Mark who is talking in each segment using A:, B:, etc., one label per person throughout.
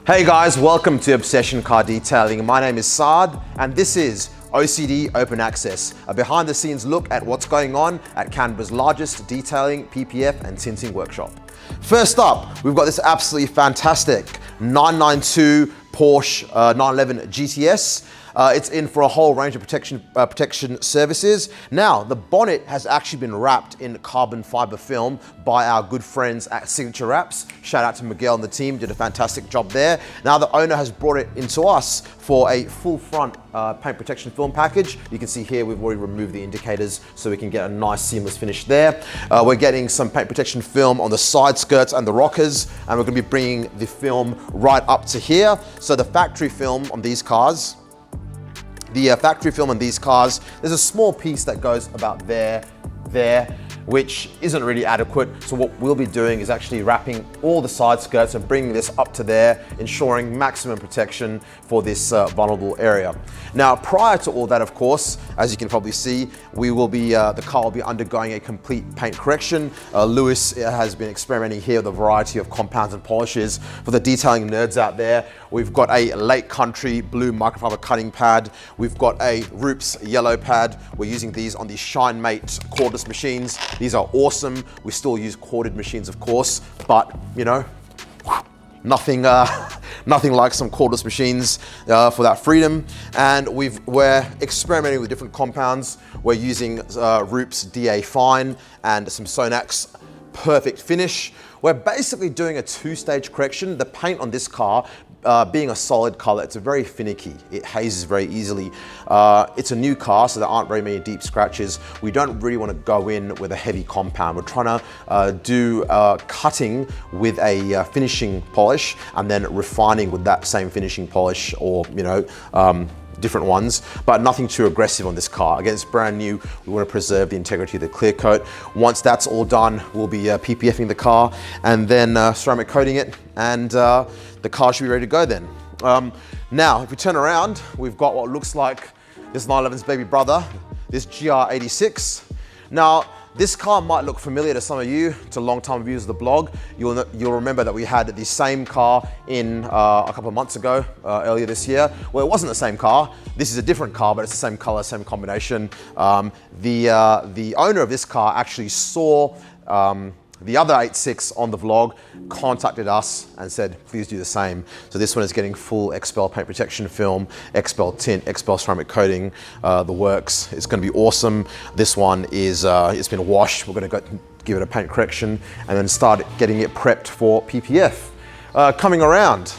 A: Hey guys, welcome to Obsession Car Detailing. My name is Saad and this is OCD Open Access, a behind the scenes look at what's going on at Canberra's largest detailing, PPF and tinting workshop. First up, we've got this absolutely fantastic 992 Porsche 911 GTS. It's in for a whole range of protection services. Now, the bonnet has actually been wrapped in carbon fiber film by our good friends at Signature Wraps. Shout out to Miguel and the team, did a fantastic job there. Now the owner has brought it into us for a full front paint protection film package. You can see here we've already removed the indicators so we can get a nice seamless finish there. We're getting some paint protection film on the side skirts and the rockers, and we're gonna be bringing the film right up to here. So the factory film on these cars, there's a small piece that goes about there, which isn't really adequate. So what we'll be doing is actually wrapping all the side skirts and bringing this up to there, ensuring maximum protection for this vulnerable area. Now, prior to all that, of course, as you can probably see, the car will be undergoing a complete paint correction. Lewis has been experimenting here with a variety of compounds and polishes. For the detailing nerds out there, we've got a Lake Country blue microfiber cutting pad. We've got a Roops yellow pad. We're using these on the Shine Mate cordless machines. These are awesome. We still use corded machines, of course, but you know, nothing like some cordless machines for that freedom. And we're experimenting with different compounds. We're using Roops DA Fine and some Sonax Perfect Finish. We're basically doing a two-stage correction. The paint on this car, being a solid color, it's very finicky. It hazes very easily. It's a new car, so there aren't very many deep scratches. We don't really want to go in with a heavy compound. We're trying to do cutting with a finishing polish and then refining with that same finishing polish, or different ones, but nothing too aggressive on this car. Again, it's brand new. We want to preserve the integrity of the clear coat. Once that's all done, we'll be PPFing the car and then ceramic coating it, and the car should be ready to go then. Now, if we turn around, we've got what looks like this 911's baby brother, this GR86. Now, this car might look familiar to some of you, to long-time viewers of the blog. You'll remember that we had the same car in a couple of months ago, earlier this year. Well, it wasn't the same car. This is a different car, but it's the same color, same combination. The owner of this car actually saw the other 86 on the vlog, contacted us and said, please do the same. So this one is getting full XPEL paint protection film, XPEL tint, XPEL ceramic coating, the works. It's gonna be awesome. This one is, it's been washed. We're gonna go give it a paint correction and then start getting it prepped for PPF. Coming around,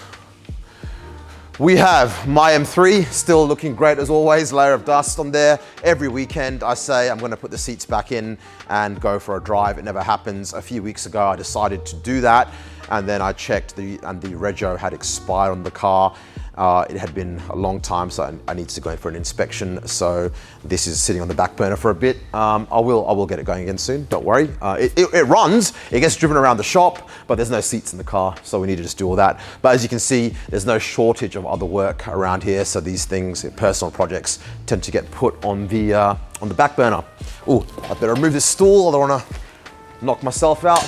A: we have my M3, still looking great as always, layer of dust on there. Every weekend I say I'm gonna put the seats back in and go for a drive. It never happens. A few weeks ago I decided to do that, and then I checked and the rego had expired on the car. It had been a long time, so I need to go in for an inspection. So this is sitting on the back burner for a bit. I will get it going again soon, don't worry. It runs, it gets driven around the shop, but there's no seats in the car, so we need to just do all that. But as you can see, there's no shortage of other work around here, so these things, personal projects, tend to get put on the back burner. Oh, I better remove this stool, I don't wanna knock myself out.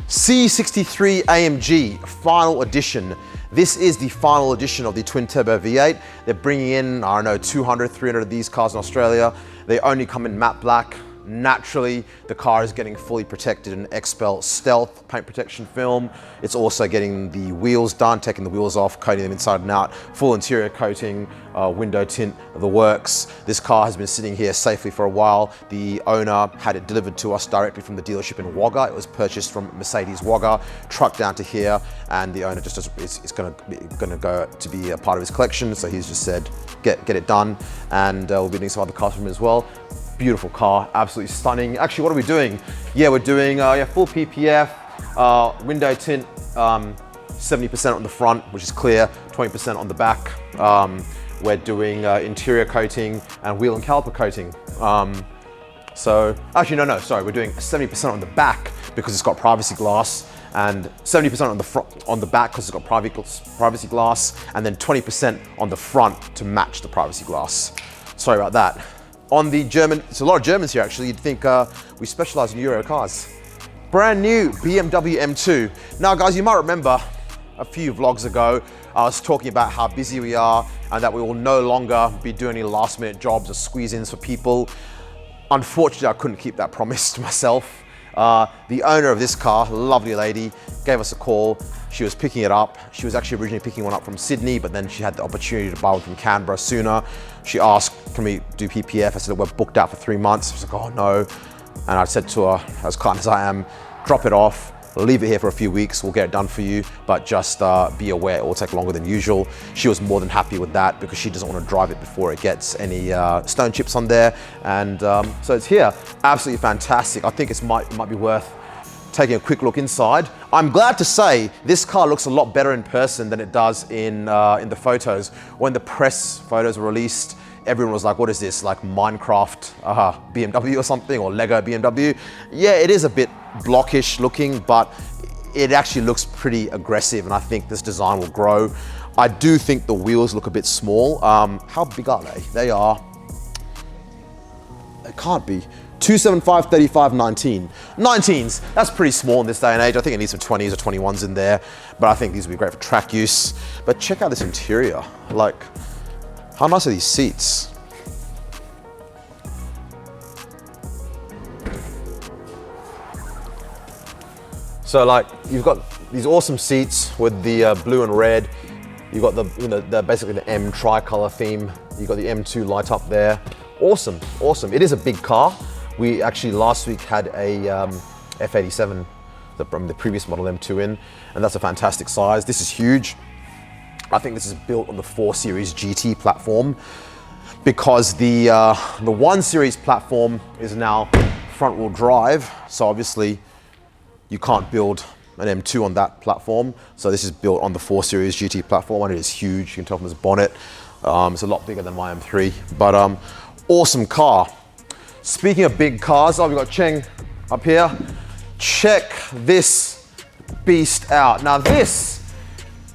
A: C63 AMG, final edition. This is the final edition of the twin turbo V8. They're bringing in, I don't know, 200, 300 of these cars in Australia. They only come in matte black. Naturally, the car is getting fully protected in XPEL Stealth paint protection film. It's also getting the wheels done, taking the wheels off, coating them inside and out, full interior coating, window tint, the works. This car has been sitting here safely for a while. The owner had it delivered to us directly from the dealership in Wagga. It was purchased from Mercedes Wagga, trucked down to here, and the owner just it's gonna go to be a part of his collection. So he's just said, get it done, and we'll be doing some other cars from him as well. Beautiful car, absolutely stunning. Actually, what are we doing? Yeah, we're doing full PPF, window tint, 70% on the front, which is clear, 20% on the back. We're doing interior coating and wheel and caliper coating. So, actually, no, sorry, we're doing 70% on the back because it's got privacy glass, and 70% on the front, on the back because it's got privacy glass, and then 20% on the front to match the privacy glass. Sorry about that. On the German, it's a lot of Germans here actually. You'd think we specialize in Euro cars. Brand new BMW M2. Now guys, you might remember a few vlogs ago, I was talking about how busy we are and that we will no longer be doing any last minute jobs or squeeze-ins for people. Unfortunately, I couldn't keep that promise to myself. The owner of this car, lovely lady, gave us a call. She was picking it up. She was actually originally picking one up from Sydney, but then she had the opportunity to buy one from Canberra sooner. She asked, can we do PPF? I said, we're booked out for 3 months. She was like, oh no. And I said to her, as kind as I am, drop it off, leave it here for a few weeks, we'll get it done for you, but just be aware it will take longer than usual. She was more than happy with that because she doesn't want to drive it before it gets any stone chips on there. And so it's here, absolutely fantastic. I think it might be worth taking a quick look inside. I'm glad to say this car looks a lot better in person than it does in the photos. When the press photos were released, everyone was like, what is this, like Minecraft BMW or something, or Lego BMW? Yeah, it is a bit blockish looking, but it actually looks pretty aggressive, and I think this design will grow. I do think the wheels look a bit small. How big are they? They can't be. 275, 35, 19. 19s, that's pretty small in this day and age. I think it needs some 20s or 21s in there, but I think these would be great for track use. But check out this interior. Like, how nice are these seats? So like, you've got these awesome seats with the blue and red. You've got the basically the M tricolor theme. You've got the M2 light up there. Awesome, awesome. It is a big car. We actually last week had a F87, the previous model M2 in, and that's a fantastic size. This is huge. I think this is built on the 4 Series GT platform because the 1 Series platform is now front wheel drive. So obviously you can't build an M2 on that platform. So this is built on the 4 Series GT platform, and it is huge. You can tell from this bonnet. It's a lot bigger than my M3, but awesome car. Speaking of big cars, we've got Cheng up here. Check this beast out. Now this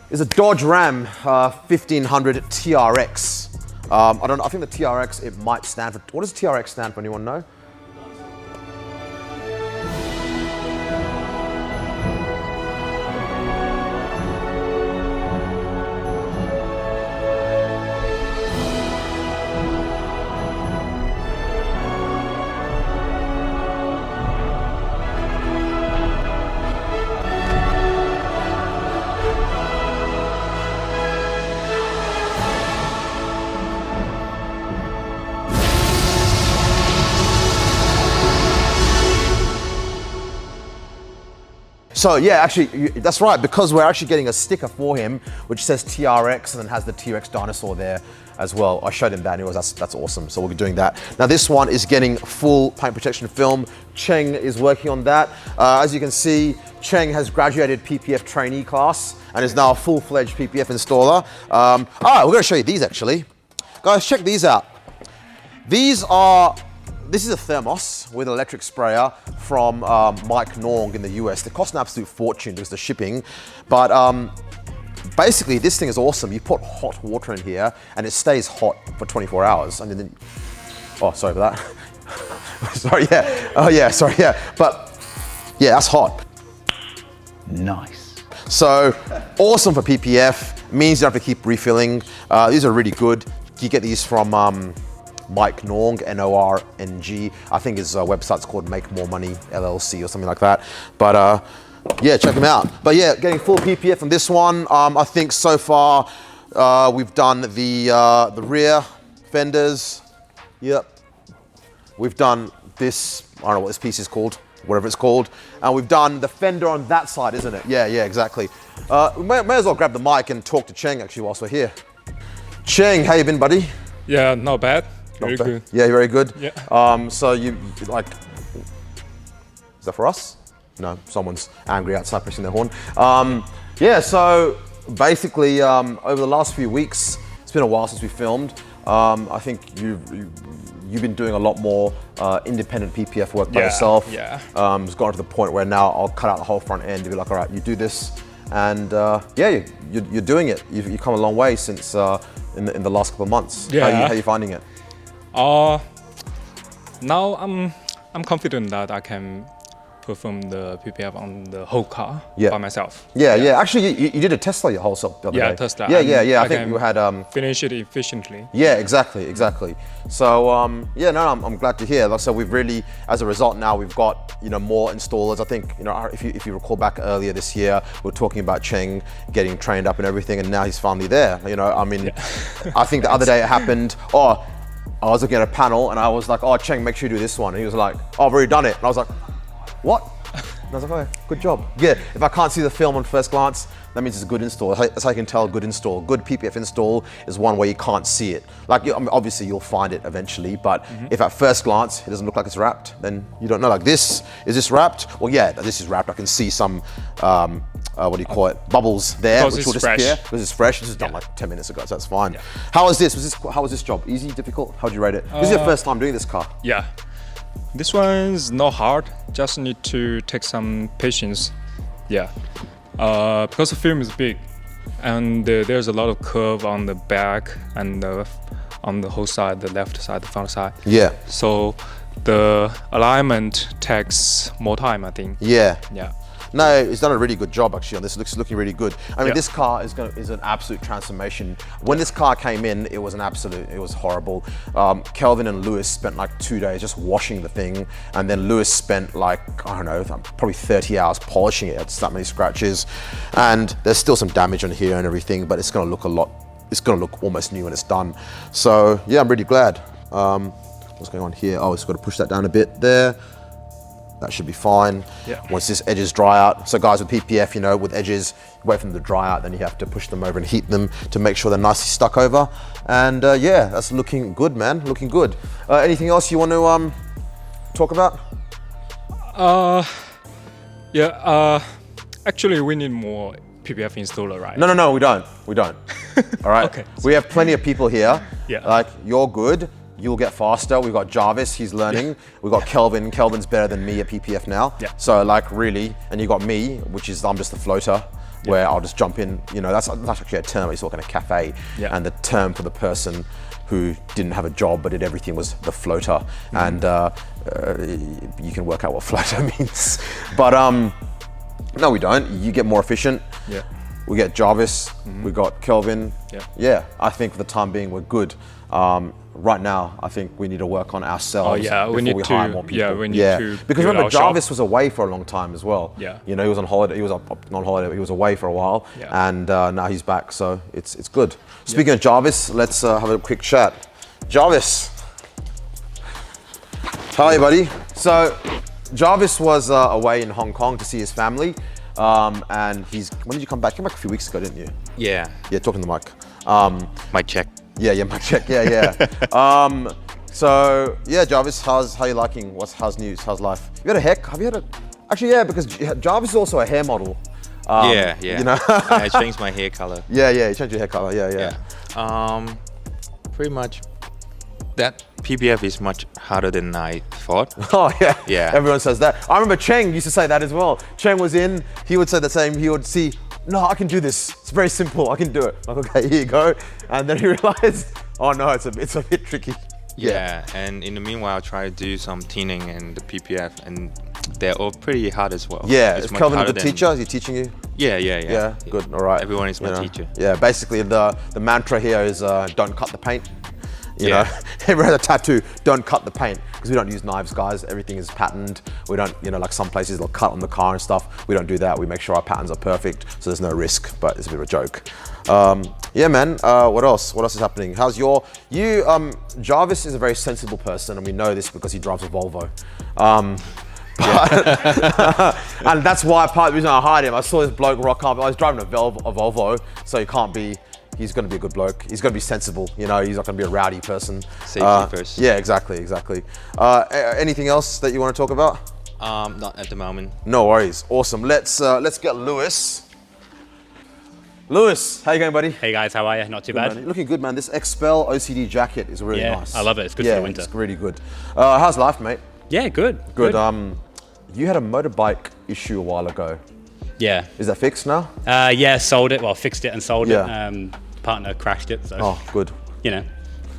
A: is a Dodge Ram 1500 TRX. I don't know, I think the TRX, it might stand for, what does TRX stand for, anyone know? So yeah, actually, that's right, because we're actually getting a sticker for him, which says TRX and then has the T-Rex dinosaur there as well. I showed him that and he was, that's awesome. So we'll be doing that. Now this one is getting full paint protection film. Cheng is working on that. As you can see, Cheng has graduated PPF trainee class and is now a full-fledged PPF installer. We're gonna show you these actually. Guys, check these out. This is a thermos with an electric sprayer from Mike Nong in the US. They cost an absolute fortune because of the shipping, but basically this thing is awesome. You put hot water in here and it stays hot for 24 hours. And then, oh, sorry for that. Sorry, yeah. Oh yeah, sorry, yeah. But yeah, that's hot. Nice. So awesome for PPF. Means you don't have to keep refilling. These are really good. You get these from Mike Nong, N-O-R-N-G. I think his website's called Make More Money LLC or something like that. But yeah, check him out. But yeah, getting full PPF from this one. I think so far we've done the rear fenders. Yep. We've done this, I don't know what this piece is called, whatever it's called. And we've done the fender on that side, isn't it? Yeah, exactly. We may as well grab the mic and talk to Cheng actually whilst we're here. Cheng, how you been, buddy?
B: Yeah, not bad. Very good.
A: Yeah, very good.
B: Yeah.
A: So you like, is that for us? No, someone's angry outside pressing their horn. Yeah, so basically over the last few weeks, it's been a while since we filmed. I think you've been doing a lot more independent PPF work by yourself.
B: Yeah.
A: It's gotten to the point where now I'll cut out the whole front end and be like, all right, you do this. And yeah, you're doing it. You've come a long way since in the last couple of months.
B: Yeah.
A: How are you finding it?
B: Now I'm confident that I can perform the PPF on the whole car
A: Yeah.
B: by myself.
A: Yeah. Actually, you did a Tesla your whole self the other day.
B: Yeah, Tesla.
A: Yeah. I think
B: can
A: you had
B: finish it efficiently.
A: Yeah, exactly. So I'm glad to hear. Like, so we've really, as a result, now we've got more installers. I think if you recall back earlier this year, we were talking about Cheng getting trained up and everything, and now he's finally there. I think the other day it happened. I was looking at a panel and I was like, Cheng, make sure you do this one. And he was like, I've already done it. And I was like, what? And I was like, okay, good job. Yeah, if I can't see the film on first glance, that means it's a good install. That's how I can tell a good install. Good PPF install is one where you can't see it. Like, obviously you'll find it eventually, but if at first glance it doesn't look like it's wrapped, then you don't know. Like is this wrapped? Well, yeah, this is wrapped. I can see some, what do you call it? Bubbles there,
B: Because
A: which will
B: it's
A: disappear.
B: fresh.
A: Because it's fresh. This is done like 10 minutes ago, so that's fine. How was this? How was this job? Easy, difficult? How'd you rate it? This is your first time doing this car.
B: Yeah. This one's not hard, just need to take some patience. Yeah. Because the film is big and there's a lot of curve on the back and on the whole side, the left side, the front side.
A: Yeah.
B: So the alignment takes more time, I think.
A: Yeah.
B: Yeah.
A: No, he's done a really good job actually on this. It's looking really good. I mean,
B: Yeah.
A: this car is an absolute transformation. When this car came in, it was horrible. Kelvin and Lewis spent like 2 days just washing the thing, and then Lewis spent like, I don't know, probably 30 hours polishing it. It's that many scratches, and there's still some damage on here and everything, but it's gonna look it's gonna look almost new when it's done. So yeah, I'm really glad. What's going on here? Oh, it's got to push that down a bit there. That should be fine.
B: Yeah.
A: Once this edges dry out. So guys with PPF, with edges, wait for them to dry out, then you have to push them over and heat them to make sure they're nicely stuck over. And yeah, that's looking good, man, looking good. Anything else you want to talk about?
B: Actually we need more PPF installer, right?
A: No, we don't. All right.
B: Okay.
A: We have plenty of people here.
B: Yeah.
A: Like, you're good. You'll get faster. We've got Jarvis, he's learning. We've got Kelvin. Kelvin's better than me at PPF now.
B: Yeah.
A: So like really, and you got me, which is I'm just a floater, where I'll just jump in. That's actually a term. It's like in a cafe, and the term for the person who didn't have a job but did everything was the floater. And you can work out what floater means. But no, we don't. You get more efficient.
B: Yeah.
A: We get Jarvis. We got Kelvin.
B: Yeah.
A: Yeah. I think for the time being we're good. Right now, I think we need to work on ourselves before we hire more people.
B: Yeah, we need to
A: because
B: build
A: remember,
B: our shop.
A: Jarvis was away for a long time as well.
B: Yeah.
A: He was on holiday. He was not on holiday, but he was away for a while, and now he's back. So it's good. Speaking of Jarvis, let's have a quick chat. Jarvis, how are you, buddy? So Jarvis was away in Hong Kong to see his family, and when did you come back? You came back a few weeks ago, didn't you?
C: Yeah.
A: Yeah, talking to the mic.
C: Mic check.
A: Yeah, mic check. Yeah. So yeah, Jarvis, how you liking? How's news? How's life? You had a haircut? Have you had a? Actually, yeah, because Jarvis is also a hair model.
C: Yeah. I
A: Yeah,
C: changed my hair color.
A: you changed your hair color. Yeah.
C: Pretty much. That PPF is much harder than I thought.
A: Oh yeah.
C: Yeah.
A: Everyone says that. I remember Cheng used to say that as well. Cheng was in. He would say the same. He would see. No, I can do this. It's very simple. I can do it. Like, okay, here you go. And then he realized, oh no, it's a bit tricky.
C: Yeah. And in the meanwhile, I try to do some tinting and the PPF, and they're all pretty hard as well.
A: Yeah.
C: It's
A: Is
C: much
A: Kelvin a
C: harder
A: good
C: than-
A: teacher? Is he teaching you?
C: Yeah.
A: Yeah. Good. All right.
C: Everyone is my teacher.
A: Yeah. Basically, the mantra here is don't cut the paint. You
C: Yeah.
A: know, everyone has a tattoo. Don't cut the paint because we don't use knives, guys. Everything is patterned. We don't, like some places they'll cut on the car and stuff. We don't do that. We make sure our patterns are perfect, so there's no risk. But it's a bit of a joke. Yeah, man. What else? What else is happening? How's Jarvis is a very sensible person, and we know this because he drives a Volvo. And that's why part of the reason I hired him. I saw this bloke rock up. I was driving a Volvo, so he can't be. He's going to be a good bloke. He's going to be sensible. He's not going to be a rowdy person.
C: Safety first.
A: Yeah, exactly. Anything else that you want to talk about?
C: Not at the moment.
A: No worries. Awesome. Let's get Lewis. Lewis, how you going, buddy?
D: Hey guys, how are you? Not too bad.
A: Man. Looking good, man. This Expel OCD jacket is really
D: Yeah,
A: nice.
D: I love it. It's good for the winter.
A: It's really good. How's life, mate?
D: Yeah, good.
A: Good. You had a motorbike issue a while ago.
D: Yeah.
A: Is that fixed now?
D: Yeah, sold it. Well, fixed it and sold
A: Yeah.
D: it. Partner crashed it, so
A: Oh, good.
D: you know.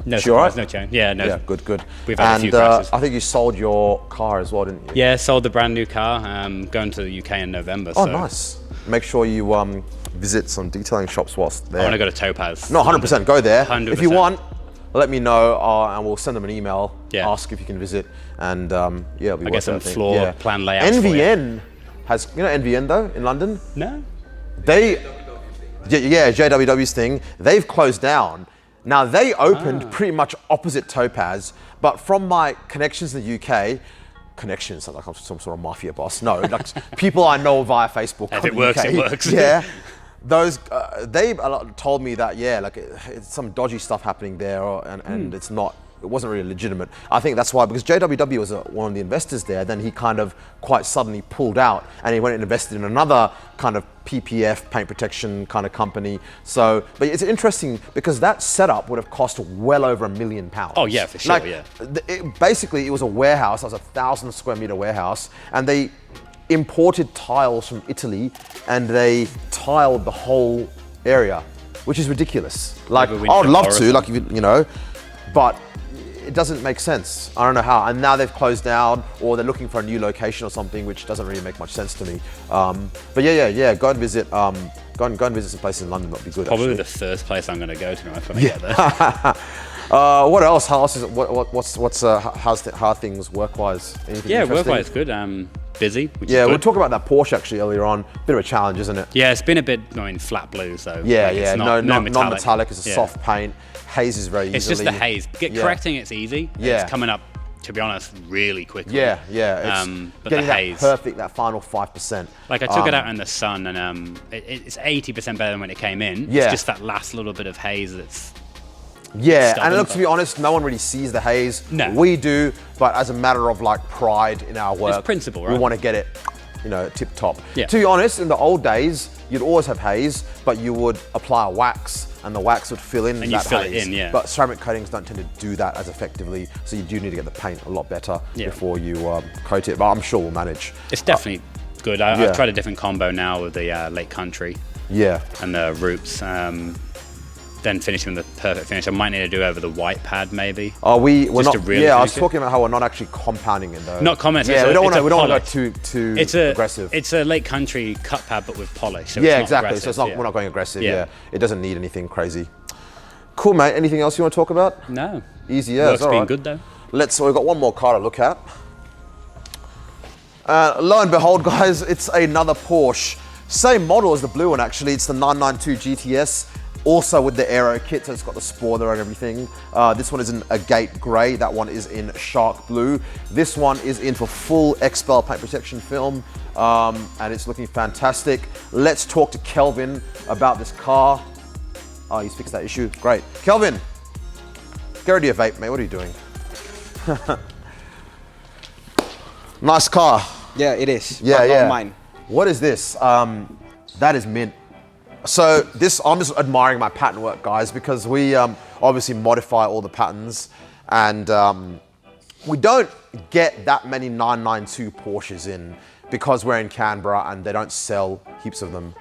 D: No
A: She all right?
D: surprise, no change. Yeah, no.
A: Yeah, good.
D: We've had a few
A: And
D: crashes.
A: I think you sold your car as well, didn't you?
D: Yeah, sold the brand new car. Going to the UK in November.
A: Oh,
D: so
A: nice. Make sure you visit some detailing shops whilst there.
D: I want to go to Topaz.
A: No, 100%. Go there.
D: 100%.
A: If you want, let me know, and we'll send them an email.
D: Yeah.
A: Ask if you can visit, and yeah, it'll be
D: I
A: worth
D: get some
A: it, I think.
D: floor plan layouts for you.
A: NVN has, you know, NVN though in London.
D: No.
A: They, yeah, JWW's thing. They've closed down. Now they opened pretty much opposite Topaz, but from my connections in the UK. Connections, like I'm some sort of mafia boss. No, like people I know via Facebook.
D: If
A: in
D: it
A: the
D: works,
A: UK.
D: it works.
A: Yeah, those they told me that it's some dodgy stuff happening there, and it's not. It wasn't really legitimate. I think that's why, because JWW was one of the investors there. Then he kind of quite suddenly pulled out, and he went and invested in another kind of PPF, paint protection kind of company. So, but it's interesting because that setup would have cost well over £1 million.
D: Oh yeah, for sure.
A: Like,
D: Yeah.
A: Basically, it was a warehouse. It was a 1,000 square meter warehouse, and they imported tiles from Italy, and they tiled the whole area, which is ridiculous. Like, I
D: Maybe we
A: would
D: need
A: love
D: a
A: to, like, you know, but it doesn't make sense. I don't know how. And now they've closed down, or they're looking for a new location or something, which doesn't really make much sense to me. But yeah. Go and visit. Go and visit some places in London. That'd be good.
D: Probably
A: actually.
D: the first place I'm going to go to when I get there.
A: What else? How else is it? How are things work-wise? Anything
D: Yeah,
A: interesting?
D: work-wise good. Busy, which
A: Yeah,
D: is
A: we'll
D: good.
A: talk about that Porsche actually earlier on. Bit of a challenge, isn't it?
D: Yeah, it's been a bit, flat blue, so
A: Yeah,
D: like,
A: yeah.
D: it's not metallic.
A: Non-metallic. It's a
D: Yeah.
A: soft paint. Haze is very easily.
D: It's just the haze. Correcting it's easy.
A: Yeah.
D: It's coming up, to be honest, really quickly.
A: Yeah. It's
D: but
A: getting
D: the
A: that
D: haze.
A: perfect, that final 5%.
D: Like I took it out in the sun, and it's 80% better than when it came in.
A: Yeah.
D: It's just that last little bit of haze that's.
A: Yeah, and
D: stubborn,
A: look, to be honest, no one really sees the haze.
D: No.
A: We do, but as a matter of like pride in our work,
D: principle,
A: we
D: right?
A: want to get it, tip top.
D: Yeah.
A: To be honest, in the old days, you'd always have haze, but you would apply a wax, and the wax would fill in
D: And
A: that
D: you fill it
A: haze.
D: in, yeah.
A: But ceramic coatings don't tend to do that as effectively, so you do need to get the paint a lot better
D: Yeah.
A: before you coat it. But I'm sure we'll manage.
D: It's definitely good.
A: yeah.
D: I've tried a different combo now with the Lake Country
A: Yeah.
D: and the roots. Then finishing with the perfect finish. I might need to do over the white pad maybe.
A: We're
D: Just
A: not.
D: to really
A: Yeah, I was
D: finish it.
A: talking about how we're not actually compounding it though.
D: Not commenting.
A: Yeah, we don't want to. We don't want
D: polish.
A: to go too
D: It's
A: aggressive.
D: It's a Lake Country cut pad, but with polish. So
A: Yeah,
D: it's not
A: exactly.
D: aggressive,
A: So it's not.
D: yeah.
A: We're not going aggressive.
D: Yeah.
A: Yeah. It doesn't need anything crazy. Cool, mate. Anything else you want to talk about?
D: No.
A: Easy as.
D: Work's
A: all
D: been
A: right.
D: good though.
A: So we've got one more car to look at. Lo and behold, guys, it's another Porsche. Same model as the blue one, actually. It's the 992 GTS. Also with the aero kit, so it's got the spoiler and everything. This one is in agate grey. That one is in shark blue. This one is in for full XPEL paint protection film, and it's looking fantastic. Let's talk to Kelvin about this car. Oh, he's fixed that issue. Great. Kelvin, get rid of your vape, mate. What are you doing? Nice car.
E: Yeah, it is.
A: Yeah,
E: but
A: yeah.
E: Not mine.
A: What is this? That is mint. So I'm just admiring my pattern work, guys, because we obviously modify all the patterns, and we don't get that many 992 Porsches in because we're in Canberra and they don't sell heaps of them.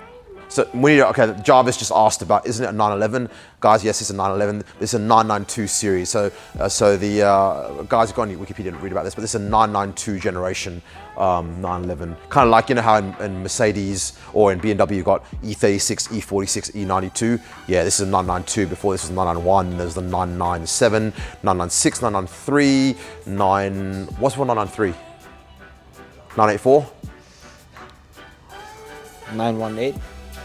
A: So okay, Jarvis just asked about, isn't it a 911? Guys, yes, it's a 911. It's a 992 series. So the guys who go on Wikipedia didn't read about this, but this is a 992 generation 911. Kind of like, how in Mercedes or in BMW you got E36, E46, E92. Yeah, this is a 992. Before this was 991. There's the 997, 996, 993, what's 993? 984?
E: 918.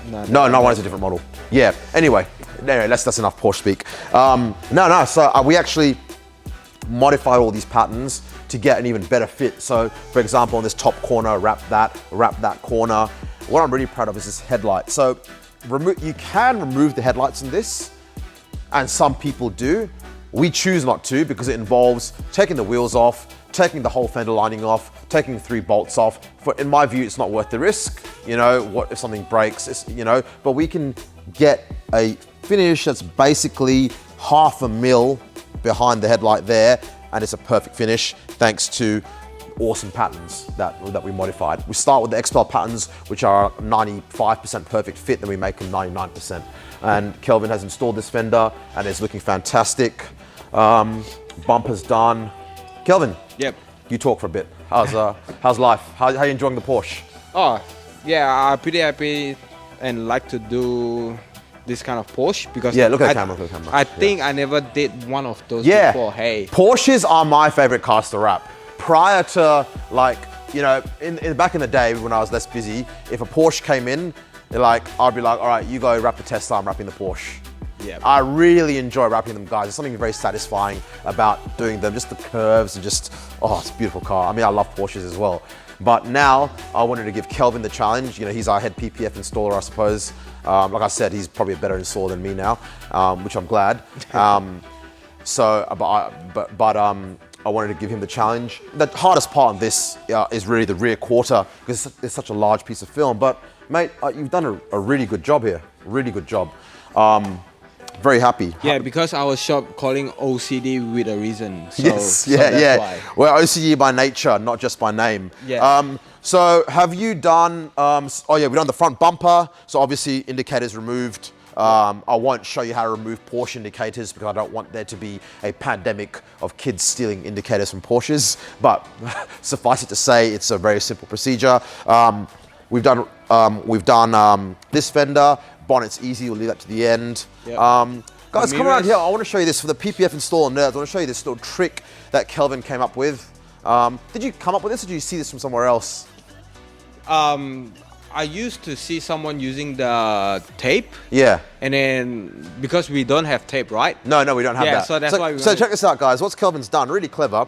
A: No, 991 is a different model. Yeah. Anyway, that's enough Porsche speak. So we actually modified all these patterns to get an even better fit. So, for example, on this top corner, wrap that corner. What I'm really proud of is this headlight. So, you can remove the headlights in this, and some people do. We choose not to because it involves taking the wheels off, taking the whole fender lining off, taking the 3 bolts off. In my view, it's not worth the risk. What if something breaks? But we can get a finish that's basically $500,000 behind the headlight there, and it's a perfect finish thanks to awesome patterns that we modified. We start with the XPEL patterns, which are 95% perfect fit, then we make them 99%. And Kelvin has installed this fender, and it's looking fantastic. Bumper's done. Kelvin,
E: Yep.
A: you talk for a bit. How's life? How you enjoying the Porsche?
E: Oh, yeah, I'm pretty happy and like to do this kind of Porsche because
A: Yeah, look at the camera, look at the camera.
E: I think I never did one of those
A: Yeah.
E: before. Hey.
A: Porsches are my favorite cars to wrap. Prior to, like, you know, back in the day when I was less busy, if a Porsche came in, I'd be like, all right, you go wrap the Tesla, I'm wrapping the Porsche.
E: Yeah.
A: I really enjoy wrapping them, guys. There's something very satisfying about doing them, just the curves and just, oh, it's a beautiful car. I mean, I love Porsches as well. But now I wanted to give Kelvin the challenge. You know, he's our head PPF installer, I suppose. Like I said, he's probably a better installer than me now, which I'm glad. I wanted to give him the challenge. The hardest part on this is really the rear quarter because it's such a large piece of film. But mate, you've done a really good job here. Really good job. Very happy.
E: Yeah, because our shop calling OCD with a reason. So,
A: Yes,
E: so
A: yeah,
E: that's
A: yeah.
E: why.
A: We're OCD by nature, not just by name.
E: Yeah.
A: So have you done, we've done the front bumper. So obviously indicators removed. I won't show you how to remove Porsche indicators because I don't want there to be a pandemic of kids stealing indicators from Porsches. But suffice it to say, it's a very simple procedure. We've done this fender. Bonnet's easy, we'll leave that to the end.
E: Yep.
A: Guys,
E: The
A: come around
E: mirrors.
A: here. I want to show you this for the PPF installer nerds. I want to show you this little trick that Kelvin came up with. Did you come up with this or did you see this from somewhere else?
E: I used to see someone using the tape,
A: Yeah.
E: and then because we don't have tape, right?
A: No, we don't have
E: Yeah,
A: that.
E: so that's why we
A: So
E: wanted-
A: check this out, guys. What's Kelvin's done, really clever.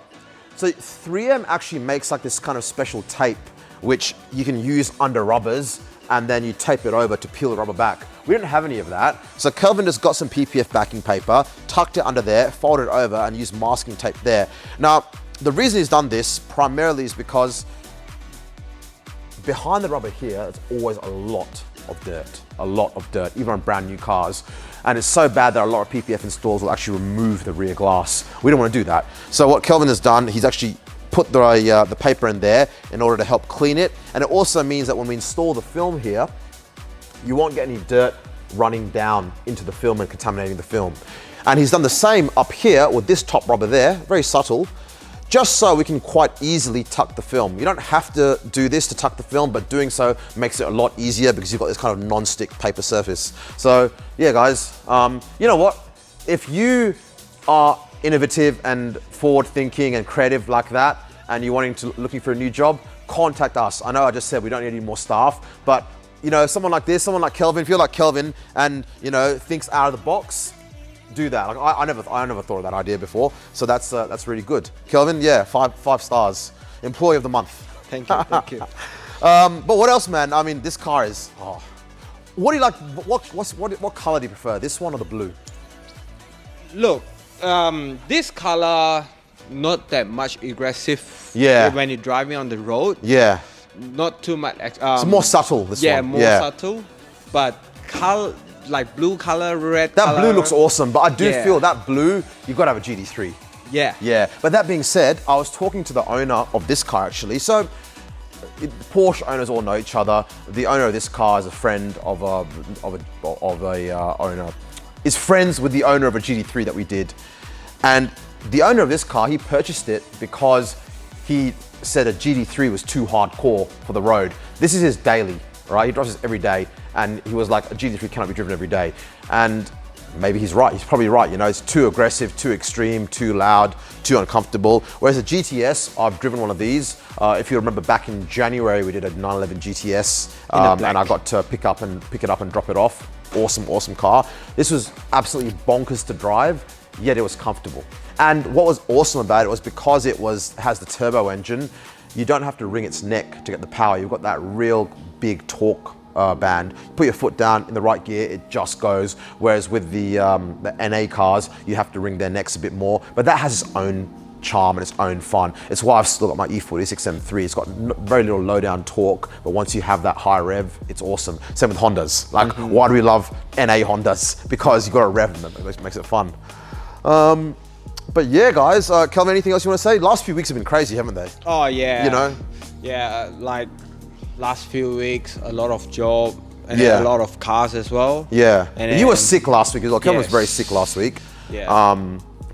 A: So 3M actually makes like this kind of special tape, which you can use under rubbers, and then you tape it over to peel the rubber back. We didn't have any of that. So Kelvin just got some PPF backing paper, tucked it under there, folded it over, and used masking tape there. Now, the reason he's done this primarily is because behind the rubber here, there's always a lot of dirt, even on brand new cars. And it's so bad that a lot of PPF installers will actually remove the rear glass. We don't want to do that. So what Kelvin has done, he's actually put the paper in there in order to help clean it. And it also means that when we install the film here, you won't get any dirt running down into the film and contaminating the film. And he's done the same up here with this top rubber there, very subtle, just so we can quite easily tuck the film. You don't have to do this to tuck the film, but doing so makes it a lot easier because you've got this kind of non-stick paper surface. So yeah, guys, you know what? If you are innovative and forward-thinking and creative like that, and you're looking for a new job, contact us. I know I just said we don't need any more staff, but you know, someone like this, someone like Kelvin, if you're like Kelvin and you know thinks out of the box, do that. Like I never thought of that idea before, so that's really good. Kelvin, yeah, five stars, employee of the month.
E: Thank you, thank you.
A: But what else, man? I mean, this car is. Oh. What do you like? What color do you prefer? This one or the blue?
E: Look, this color not that much aggressive.
A: Yeah.
E: When you're driving on the road.
A: Yeah,
E: Not too much.
A: it's more subtle. This
E: Yeah,
A: one.
E: more subtle. But color, like blue color, red
A: That
E: color.
A: blue looks awesome, but I do
E: Yeah.
A: feel that blue, you've got to have a GT3.
E: Yeah.
A: Yeah, but that being said, I was talking to the owner of this car actually. So Porsche owners all know each other. The owner of this car is a friend of a owner, is friends with the owner of a GT3 that we did. And the owner of this car, he purchased it because he said a GT3 was too hardcore for the road. This is his daily, right? He drives this every day. And he was like, a GT3 cannot be driven every day. And maybe he's right. He's probably right. You know, it's too aggressive, too extreme, too loud, too uncomfortable. Whereas a GTS, I've driven one of these. If you remember back in January, we did a 911 GTS, and I got to pick it up and drop it off. Awesome car. This was absolutely bonkers to drive, yet it was comfortable. And what was awesome about it was because it has the turbo engine, you don't have to wring its neck to get the power. You've got that real big torque band. You put your foot down in the right gear, it just goes. Whereas with the NA cars, you have to wring their necks a bit more. But that has its own charm and its own fun. It's why I've still got my E46 M3. It's got very little low down torque, but once you have that high rev, it's awesome. Same with Hondas. Like, why do we love NA Hondas? Because you've got to rev them. It makes it fun. But yeah, guys, Kelvin, anything else you want to say? Last few weeks have been crazy, haven't they?
E: Oh yeah.
A: You know?
E: Yeah, like last few weeks, a lot of job and
A: Yeah.
E: a lot of cars as well.
A: Yeah.
E: And
A: you were
E: then-
A: sick last week as well. Kelvin was
E: Yes.
A: very sick last week.
E: Yeah.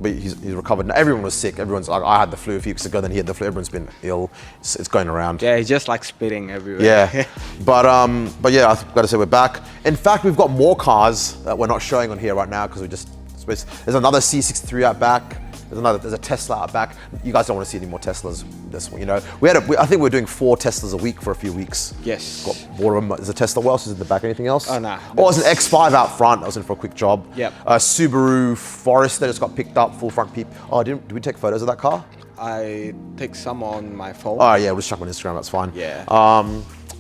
A: but he's recovered. Now, everyone was sick. Everyone's like, I had the flu a few weeks ago, then he had the flu. Everyone's been ill. It's going around.
E: Yeah, he's just like spitting everywhere.
A: Yeah, but yeah, I've got to say we're back. In fact, we've got more cars that we're not showing on here right now because there's another C63 out back. There's a Tesla out back. You guys don't want to see any more Teslas. This one, you know, I think we were doing 4 Teslas a week for a few weeks.
E: Yes.
A: Got bored of them. There's a Tesla. What else is in the back? Anything else?
E: Oh, nah.
A: Oh, there's an X5 out front. I was in for a quick job.
E: Yep.
A: Subaru Forester just got picked up, full front peep. Oh, did we take photos of that car?
E: I take some on my phone.
A: Oh yeah, we'll just chuck them on Instagram. That's fine.
E: Yeah.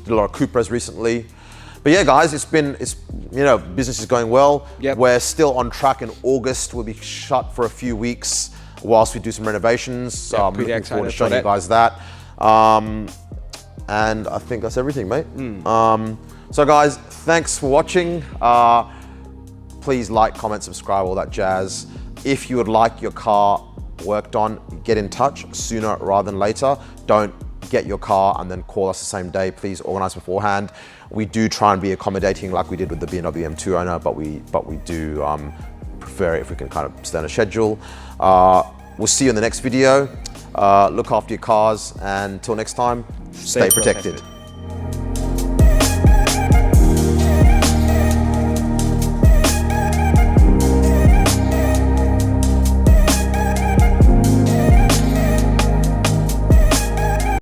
A: Did a lot of Cupras recently. But yeah, guys, business is going well.
E: Yep.
A: We're still on track in August. We'll be shut for a few weeks whilst we do some renovations. So I'm
E: pretty
A: looking forward to
E: excited
A: showing
E: for
A: you guys that. And I think that's everything, mate. So guys, thanks for watching. Please like, comment, subscribe, all that jazz. If you would like your car worked on, get in touch sooner rather than later. Don't get your car and then call us the same day. Please organize beforehand. We do try and be accommodating like we did with the BMW M2 owner, but we do prefer it if we can kind of stay on a schedule. We'll see you in the next video. Look after your cars, and until next time, stay protected.